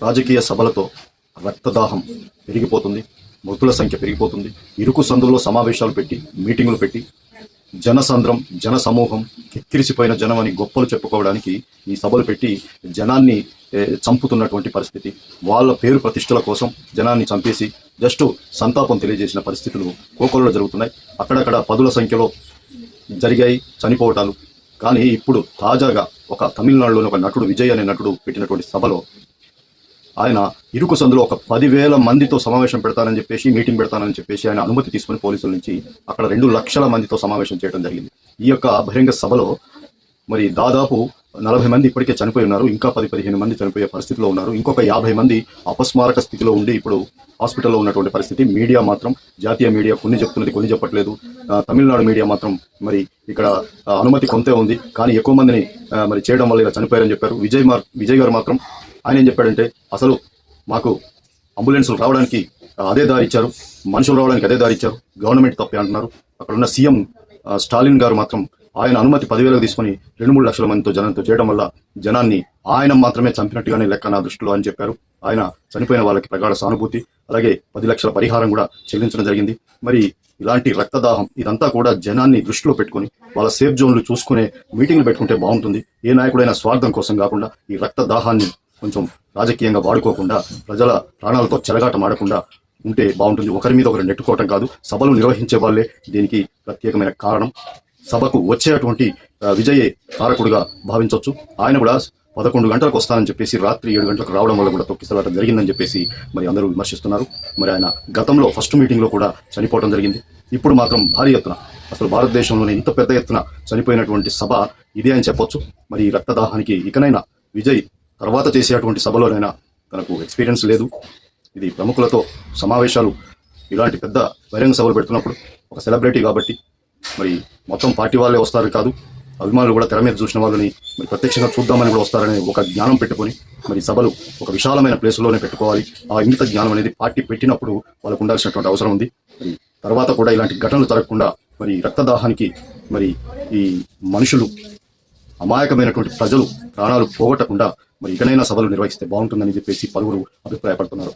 రాజకీయ సభలతో రక్తదాహం పెరిగిపోతుంది, మృతుల సంఖ్య పెరిగిపోతుంది. ఇరుకు సందుల్లో సమావేశాలు పెట్టి, మీటింగులు పెట్టి, జనసంద్రం, జన సమూహం, కిక్కిరిసిపోయిన జనం అని గొప్పలు చెప్పుకోవడానికి ఈ సభలు పెట్టి జనాన్ని చంపుతున్నటువంటి పరిస్థితి. వాళ్ళ పేరు ప్రతిష్టల కోసం జనాన్ని చంపేసి జస్ట్ సంతాపం తెలియజేసిన పరిస్థితులు కోకొల్లో జరుగుతున్నాయి. అక్కడక్కడ పదుల సంఖ్యలో జరిగాయి చనిపోవటాలు. కానీ ఇప్పుడు తాజాగా ఒక తమిళనాడులోని ఒక నటుడు, విజయ్ అనే నటుడు పెట్టినటువంటి సభలో ఆయన ఇరుకు సందులో ఒక 10,000 మందితో సమావేశం పెడతానని చెప్పేసి, మీటింగ్ పెడతానని చెప్పేసి ఆయన అనుమతి తీసుకుని పోలీసుల నుంచి అక్కడ 2 లక్షల మందితో సమావేశం చేయడం జరిగింది. ఈ యొక్క బహిరంగ సభలో మరి దాదాపు 40 మంది ఇప్పటికే చనిపోయి ఉన్నారు. ఇంకా 10-15 మంది చనిపోయే పరిస్థితిలో ఉన్నారు. ఇంకొక 50 మంది అపస్మారక స్థితిలో ఉండి ఇప్పుడు హాస్పిటల్లో ఉన్నటువంటి పరిస్థితి. మీడియా మాత్రం, జాతీయ మీడియా కొన్ని చెప్తున్నది, కొన్ని చెప్పట్లేదు. తమిళనాడు మీడియా మాత్రం మరి ఇక్కడ అనుమతి కొంతే ఉంది, కానీ ఎక్కువ మందిని మరి చేయడం వల్ల ఇలా చనిపోయారని చెప్పారు. విజయ్ గారు మాత్రం ఆయన ఏం చెప్పాడంటే, అసలు మాకు అంబులెన్సులు రావడానికి అదే దారి ఇచ్చారు, మనుషులు రావడానికి అదే దారి ఇచ్చారు, గవర్నమెంట్ తప్పే అంటున్నారు. అక్కడ ఉన్న సీఎం స్టాలిన్ గారు మాత్రం ఆయన అనుమతి 10,000 తీసుకుని 2-3 లక్షల మందితో జనంతో చేయడం వల్ల జనాన్ని ఆయన మాత్రమే చంపినట్టుగానే లెక్క నా దృష్టిలో అని చెప్పారు. ఆయన చనిపోయిన వాళ్ళకి ప్రగాఢ సానుభూతి, అలాగే 10 లక్షల పరిహారం కూడా చెల్లించడం జరిగింది. మరి ఇలాంటి రక్తదాహం ఇదంతా కూడా జనాన్ని దృష్టిలో పెట్టుకుని వాళ్ళ సేఫ్ జోన్లు చూసుకునే మీటింగ్లు పెట్టుకుంటే బాగుంటుంది. ఏ నాయకుడైనా స్వార్థం కోసం కాకుండా ఈ రక్తదాహాన్ని కొంచెం రాజకీయంగా వాడుకోకుండా, ప్రజల ప్రాణాలతో చెలగాటం ఆడకుండా ఉంటే బాగుంటుంది. ఒకరి మీద ఒకరు నెట్టుకోవటం కాదు. సభలు నిర్వహించే వాళ్ళే దీనికి ప్రత్యేకమైన కారణం. సభకు వచ్చేటువంటి విజయే కారకుడుగా భావించవచ్చు. ఆయన కూడా 11 గంటలకు వస్తానని చెప్పేసి రాత్రి 7 గంటలకు రావడం వల్ల కూడా తొక్కిసలాట జరిగిందని చెప్పేసి మరి అందరూ విమర్శిస్తున్నారు. మరి ఆయన గతంలో ఫస్ట్ మీటింగ్లో కూడా చనిపోవడం జరిగింది. ఇప్పుడు మాత్రం భారీ ఎత్తున, అసలు భారతదేశంలోనే ఇంత పెద్ద ఎత్తున చనిపోయినటువంటి సభ ఇదే అని చెప్పొచ్చు. మరి ఈ రక్తదాహానికి ఇకనైనా విజయ్ తర్వాత చేసేటువంటి సభలోనైనా తనకు ఎక్స్పీరియన్స్ లేదు. ఇది ప్రముఖులతో సమావేశాలు, ఇలాంటి పెద్ద బహిరంగ సభలు పెడుతున్నప్పుడు ఒక సెలబ్రిటీ కాబట్టి మరి మొత్తం పార్టీ వాళ్ళే వస్తారు కాదు, అభిమానులు కూడా తెర మీద చూసిన వాళ్ళని మరి ప్రత్యక్షంగా చూద్దామని కూడా వస్తారనే ఒక జ్ఞానం పెట్టుకొని మరి సభలు ఒక విశాలమైన ప్లేసులోనే పెట్టుకోవాలి. ఆ ఇంగిత జ్ఞానం అనేది పార్టీ పెట్టినప్పుడు వాళ్ళకు ఉండాల్సినటువంటి అవసరం ఉంది. మరి తర్వాత కూడా ఇలాంటి ఘటనలు జరగకుండా మరి రక్తదాహానికి మరి ఈ మనుషులు, అమాయకమైనటువంటి ప్రజలు ప్రాణాలు పోగొట్టకుండా మరి ఇకనైనా సభలు నిర్వహిస్తే బాగుంటుందని చెప్పేసి పలువురు అభిప్రాయపడుతున్నారు.